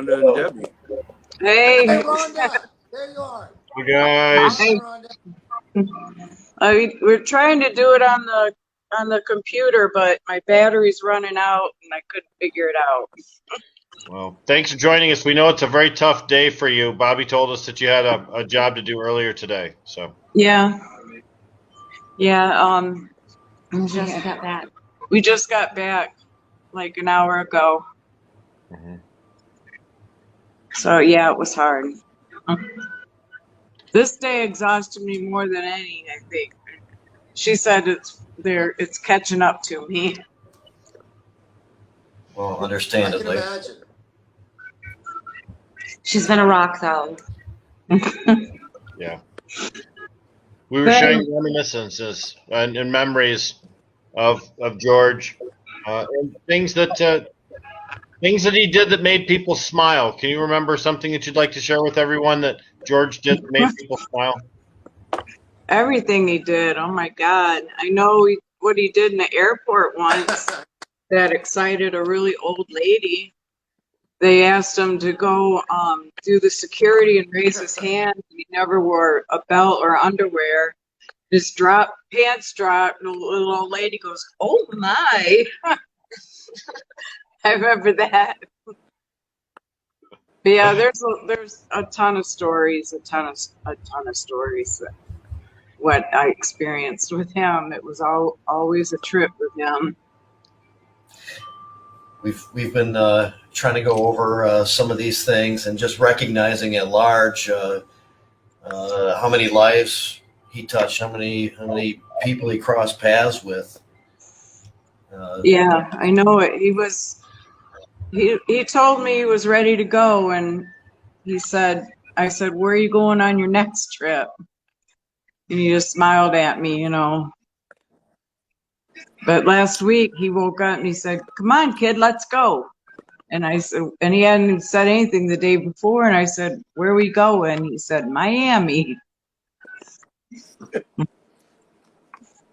Rhonda and Debbie. Hey. Hey, Rhonda. There you are. Hey guys. Hi, Rhonda. We're trying to do it on the computer, but my battery's running out and I couldn't figure it out. Well, thanks for joining us. We know it's a very tough day for you. Bobby told us that you had a job to do earlier today. So Yeah. We just got back. We just got back like an hour ago. Mhm. So yeah, it was hard. This day exhausted me more than any, I think. She said it's catching up to me. Well, I can understandably. imagine. She's been a rock, though. Yeah. We were sharing reminiscences and memories of George and things that he did that made people smile. Can you remember something that you'd like to share with everyone that George did that made people smile? Everything he did. Oh my God. I know what he did in the airport once that excited a really old lady. They asked him to go do the security and raise his hand. And he never wore a belt or underwear. His pants dropped, and the little old lady goes, "Oh my!" I remember that. But yeah, there's a ton of stories, a ton of stories. What I experienced with him, it was always a trip with him. We've been trying to go over some of these things and just recognizing at large how many lives he touched, how many people he crossed paths with. Yeah, I know it. He told me he was ready to go, and I said, "Where are you going on your next trip?" And he just smiled at me, you know. But last week he woke up and he said, "Come on, kid, let's go." And I said, and he hadn't said anything the day before, and I said, "Where are we going?" He said, "Miami."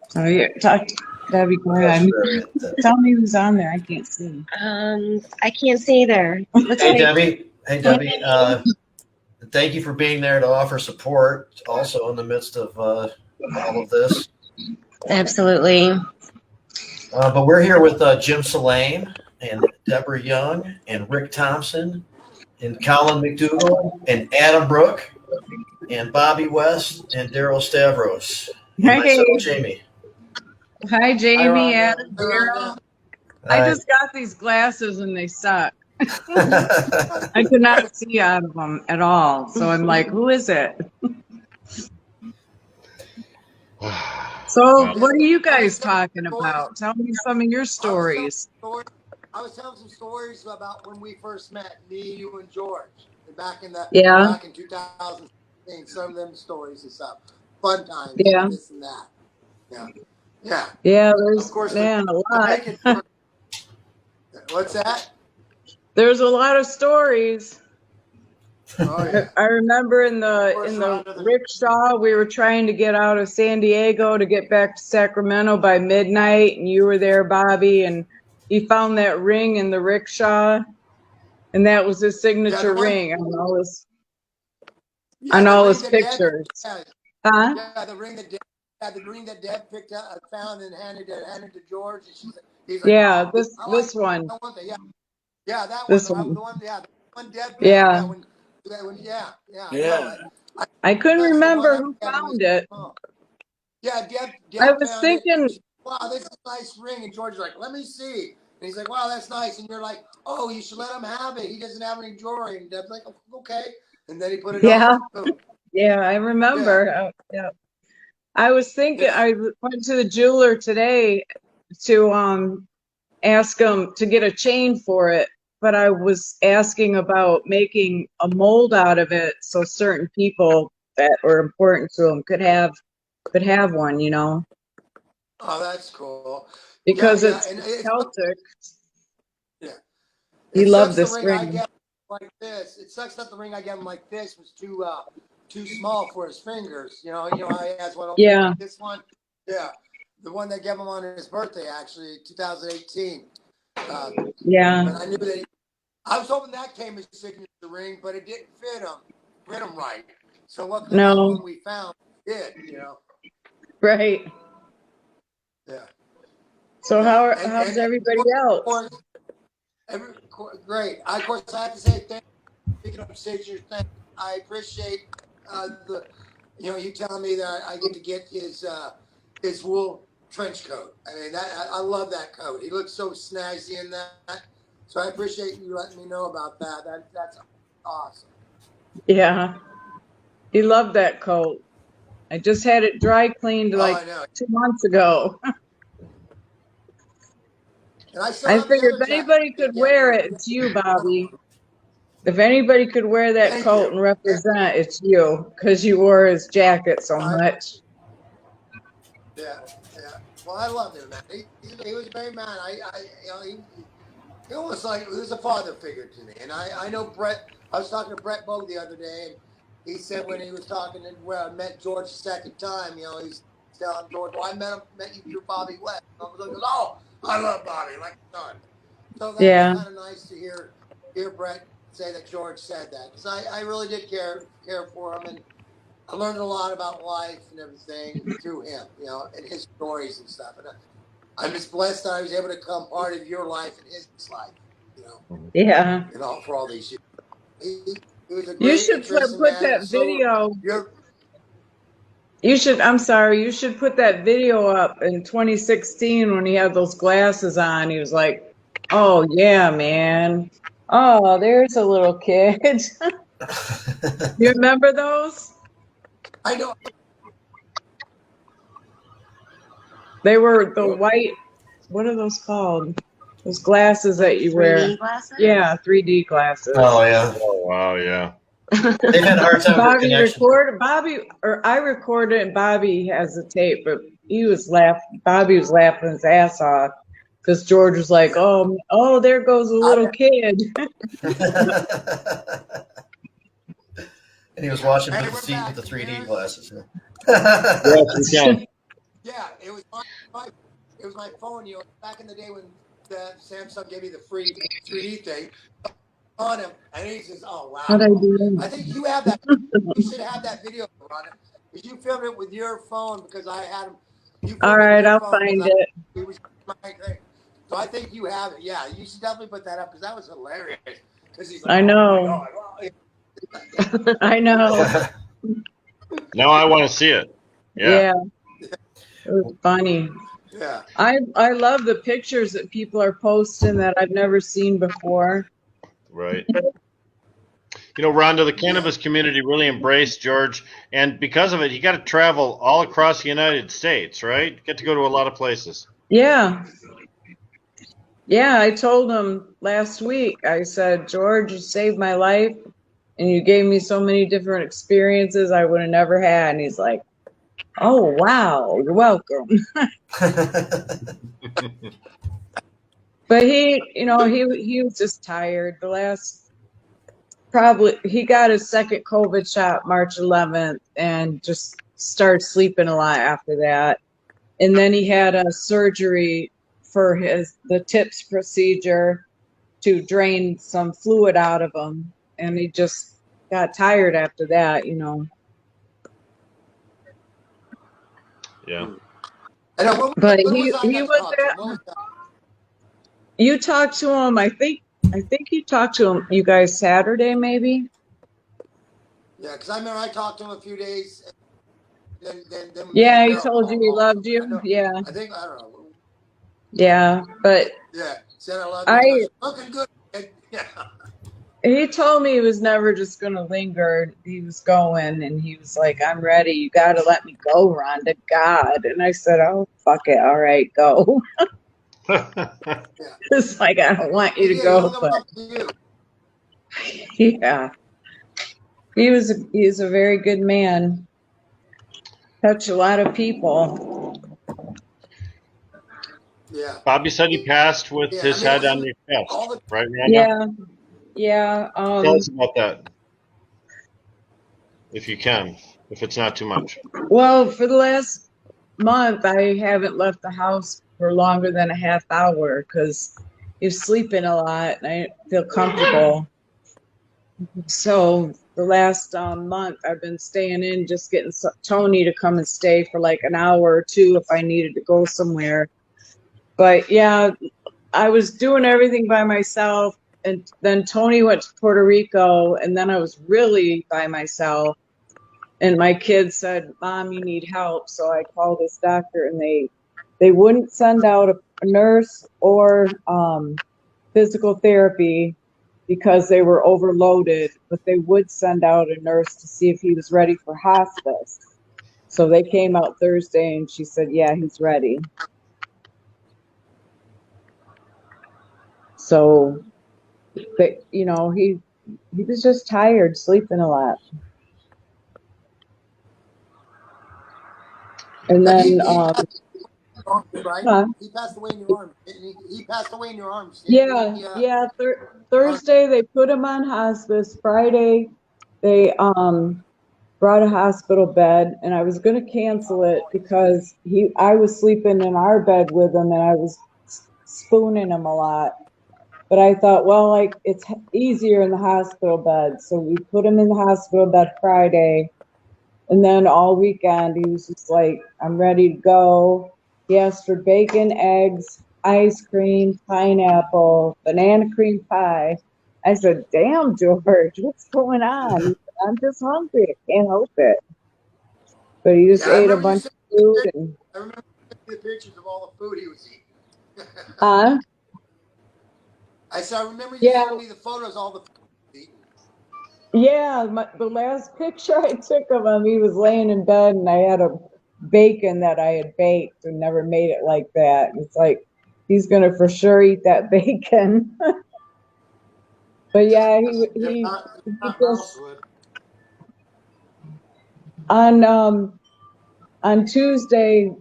So yeah, Debbie, go ahead. Tell me who's on there. I can't see. I can't see there. Hey, Debbie. Thank you for being there to offer support also in the midst of all of this. Absolutely. But we're here with Jim Salame and Debra Young and Rick Thompson and Colin MacDougall and Adam Brook and Bobby West and Darrell Stavros. And myself, Jamie. Hi, Jamie. Hi, Adam, Darrell. I just got these glasses and they suck. I could not see out of them at all. So I'm like, who is it? So what are you guys talking about? Tell me some of your stories. I was telling some stories about when we first met, me, you, and George, back in 2016. Some of them stories and stuff, fun times, and this and that. Yeah. There's of course, a lot. What's that? There's a lot of stories. Oh, yeah. I remember in the rickshaw, we were trying to get out of San Diego to get back to Sacramento by midnight, and you were there, Bobby, and he found that ring in the rickshaw, and that was his signature ring on all his pictures. Huh? Yeah, the ring that Deb picked up, found and handed to George. And he's like, yeah, this one. Yeah, that this one. one. The one, yeah, the one Deb. Yeah. Yeah. I couldn't remember who found it. Yeah, Deb I was thinking, wow, this is a nice ring. And George's like, let me see. And he's like, wow, that's nice. And you're like, oh, you should let him have it. He doesn't have any jewelry. And Deb's like, okay. And then he put it on. Yeah, I remember. Yeah. I was thinking, I went to the jeweler today to ask him to get a chain for it. But I was asking about making a mold out of it so certain people that were important to him could have one, you know. Oh, that's cool. Because it's Celtic. Yeah. He loved this ring. I get like this. It sucks that the ring I gave him like this was too small for his fingers. You know how he has one. Yeah. This one. Yeah. The one they gave him on his birthday, actually, 2018. Yeah. But I was hoping that came as signature ring, but it didn't fit him right. So luckily that No. one we found did, Right. Yeah. So Yeah. how's everybody else? Great. Of course, I have to say thank you. Speaking of signatures, I appreciate you telling me that I get to get his wool trench coat. I mean, I love that coat. He looks so snazzy in that. So I appreciate you letting me know about that. That's awesome. Yeah. He loved that coat. I just had it dry cleaned Oh, like I know. 2 months ago. And I still I have the figured other if jacket anybody could down wear here. it, it's you, Bobby. If anybody could wear that Thank coat you. and represent, it's you, because you wore his jacket so much. Yeah. Well, I loved him, man. He was a great man. He almost like he was a father figure to me. And I know Brett. I was talking to Brett Bogue the other day, and he said when he was talking to I met George the second time, he's telling George, well, I met you through Bobby West. And I was like, oh, I love Bobby like a son. So that was Yeah. kind of nice to hear Brett say that George said that, because I really did care for him, and I learned a lot about life and everything through him, and his stories and stuff. And I'm just blessed that I was able to become part of your life and his life, Yeah. For all these years. He was a You great, should interesting put man. that And so video. you're. You should put that video up in 2016 when he had those glasses on. He was like, oh, yeah, man. Oh, there's a little kid. You remember those? I know. They were the white, what are those called? Those glasses that you wear. 3D glasses? Yeah, 3D glasses. Oh yeah. Oh wow, yeah. They've had a hard time with connection. I recorded and Bobby has the tape, but Bobby was laughing his ass off because George was like, oh, there goes a little kid. And he was watching Hey, with the we're seat back. with the 3D glasses. Yes, we can. Yeah, it was my phone. Back in the day when the Samsung gave me the free 3D thing on him, and he says, "Oh wow." What I do? I think you have that. You should have that video, Rhonda, because you filmed it with your phone. Because I had him. You filmed All it with right, your I'll phone find because it. it was my thing. So I think you have it. Yeah, you should definitely put that up because that was hilarious. Because he's like, I know. Oh my God. I know. Now I want to see it. Yeah. It was funny. Yeah. I love the pictures that people are posting that I've never seen before. Right. Rhonda, the cannabis community really embraced George, and because of it, he got to travel all across the United States, right? Get to go to a lot of places. Yeah. Yeah, I told him last week, I said, George, you saved my life and you gave me so many different experiences I would have never had. And he's like, oh, wow, you're welcome. But he was just tired. He got his second COVID shot March 11th and just started sleeping a lot after that. And then he had a surgery for the TIPS procedure to drain some fluid out of him. And he just got tired after that, Yeah. But he was you talked to him, I think you talked to him, you guys, Saturday maybe? Yeah, because I remember I talked to him a few days. Then yeah, he told you he loved you. Yeah. I think, I don't know. Yeah, but yeah, said I love you. Looking good. Yeah. He told me he was never just going to linger. He was going, and he was like, I'm ready. You got to let me go, Rhonda. God. And I said, oh, fuck it. All right, go. It's like, I don't want you to go, but yeah. He's a very good man. Touched a lot of people. Yeah. Bobby said he passed with his head on your chest, right, Rhonda? Yeah. Yeah. Tell us about that, if you can, if it's not too much. Well, for the last month, I haven't left the house for longer than a half hour because he was sleeping a lot, and I didn't feel comfortable. So the last month, I've been staying in, just getting Tony to come and stay for like an hour or two if I needed to go somewhere. But yeah, I was doing everything by myself, and then Tony went to Puerto Rico, and then I was really by myself. And my kids said, "Mom, you need help." So I called this doctor, and they wouldn't send out a nurse or physical therapy because they were overloaded, but they would send out a nurse to see if he was ready for hospice. So they came out Thursday, and she said, "Yeah, he's ready." So, but you know, he was just tired, sleeping a lot. And then, right? huh? He passed away in your arms. He passed away in your arms. Yeah. Thursday they put him on hospice. Friday they brought a hospital bed, and I was going to cancel it because I was sleeping in our bed with him, and I was spooning him a lot. But I thought, well, like it's easier in the hospital bed, so we put him in the hospital bed Friday. And then all weekend, he was just like, "I'm ready to go." He asked for bacon, eggs, ice cream, pineapple, banana cream pie. I said, "Damn, George, what's going on?" He said, "I'm just hungry. I can't help it." But he just ate a bunch of food. And I remember the pictures of all the food he was eating. I said, I remember you Yeah. sending me the photos of all the food he was eating. Yeah, the last picture I took of him, he was laying in bed, and I had a bacon that I had baked and never made it like that. It's like he's gonna for sure eat that bacon. But yeah, If he not just mouse would. on Tuesday,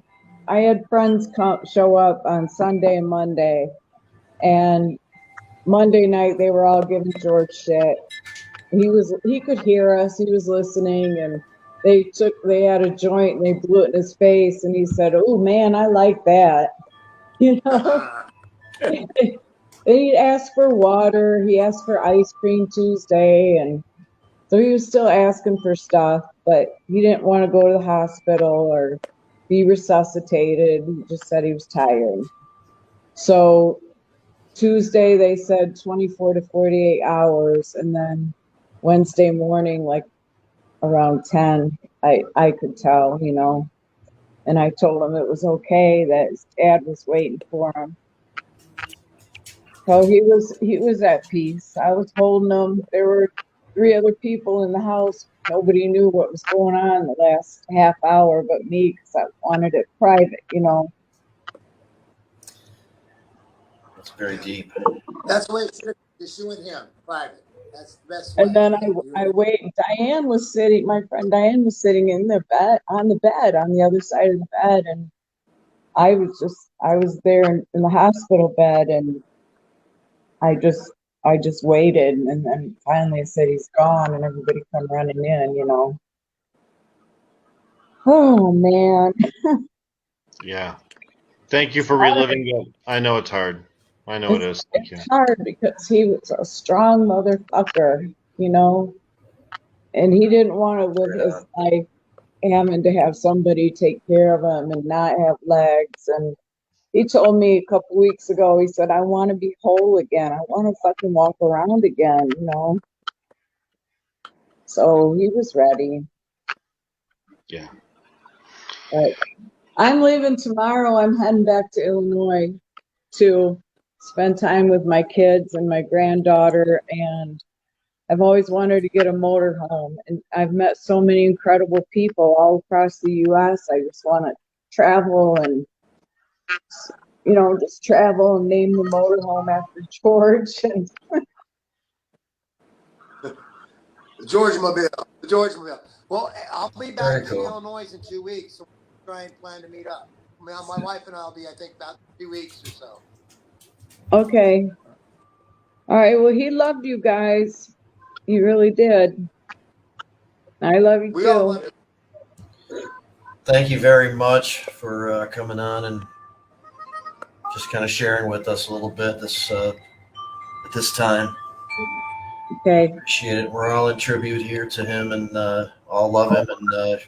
I had friends show up on Sunday and Monday, and Monday night they were all giving George shit. He could hear us, he was listening, and they had a joint and they blew it in his face, and he said, "Oh man, I like that." You know. He asked for water, he asked for ice cream Tuesday, and so he was still asking for stuff, but he didn't want to go to the hospital or be resuscitated. He just said he was tired. So Tuesday they said 24 to 48 hours, and then Wednesday morning, like around 10, I could tell, you know, and I told him it was okay, that his dad was waiting for him. So he was at peace. I was holding him. There were 3 other people in the house. Nobody knew what was going on the last half hour but me, because I wanted it private, you know. That's very deep. That's the way it should be. Just you and him, private. That's the best way. And then I wait. My friend Diane was sitting in the bed, on the other side of the bed. And I was there in the hospital bed, and I just waited. And then finally I said, "He's gone," and everybody come running in, you know. Oh man. Yeah. Thank you for reliving that. I know it's hard. I know it is. Thank you. It's hard because he was a strong motherfucker, you know, and he didn't want to live his life having to have somebody take care of him and not have legs. And he told me a couple weeks ago, he said, "I want to be whole again. I want to fucking walk around again," you know. So he was ready. Yeah. But I'm leaving tomorrow. I'm heading back to Illinois to spend time with my kids and my granddaughter, and I've always wanted to get a motorhome, and I've met so many incredible people all across the U.S. I just want to travel and, you know, just travel and name the motorhome after George. And The George Mobile. Well, I'll be back in Cool. Illinois in 2 weeks, so we'll try and plan to meet up. My wife and I will be, I think, about 2 weeks or so. okay. All right. Well, he loved you guys. He really did. I love you We too. all love you. Thank you very much for coming on and just kind of sharing with us a little bit this at this time. Okay. Appreciate it. We're all in tribute here to him, and all love him, and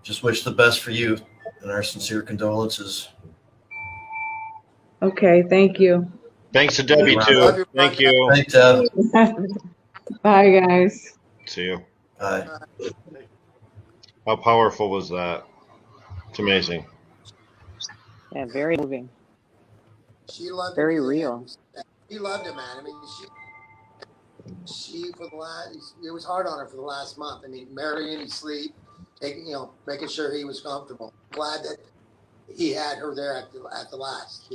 just wish the best for you, and our sincere condolences. Okay. Thank you. Thanks to Debbie, Hey, too. Thank you. Thanks, Deb. Bye, guys. See you. Bye. How powerful was that? It's amazing. Yeah, very moving. She loved Very him. real. She loved him, man. I mean, she for the last, it was hard on her for the last month. I mean, marrying, he sleep, making sure he was comfortable. Glad that he had her there at the last,